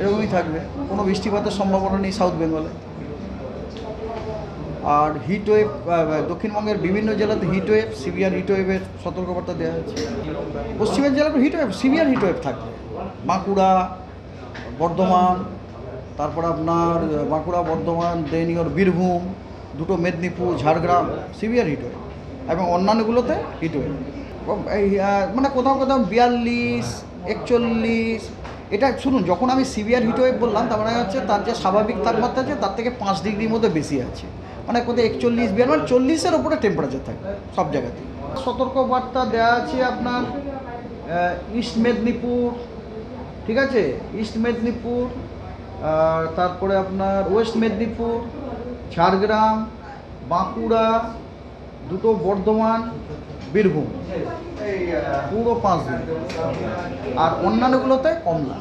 এরকমই থাকবে, কোনো বৃষ্টিপাতের সম্ভাবনা নেই সাউথ বেঙ্গলে। আর হিট ওয়েভ, দক্ষিণবঙ্গের বিভিন্ন জেলাতে হিট ওয়েভ, সিভিয়ার হিট ওয়েভের সতর্কবার্তা দেওয়া হয়েছে। পশ্চিমের জেলাতে heat wave, severe heat wave থাকবে। বাঁকুড়া, বর্ধমান, তারপর আপনার বাঁকুড়া, বর্ধমান, দেন ইয়োর বীরভূম, দুটো Medinipur, Jhargram, severe heat wave. এবং অন্যান্যগুলোতে হিট ওয়েভ এই মানে কোথাও কোথাও 42, 41। এটা শুনুন, যখন আমি সিভিয়ার হিট ওয়েভ বললাম তার মানে হচ্ছে তার যে স্বাভাবিক তাপমাত্রা আছে তার থেকে 5 ডিগ্রির মধ্যে বেশি আছে, মানে কোথাও 41, 42, মানে 40-এর ওপরে টেম্পারেচার থাকে সব জায়গাতেই। সতর্কবার্তা দেওয়া আছে আপনার ইস্ট মেদিনীপুর, ঠিক আছে, ইস্ট মেদিনীপুর, আর তারপরে আপনার ওয়েস্ট মেদিনীপুর, ঝাড়গ্রাম, বাঁকুড়া, দুটো বর্ধমান, বীরভূম, পুরো 5 দিন। আর অন্যান্যগুলোতে কম না।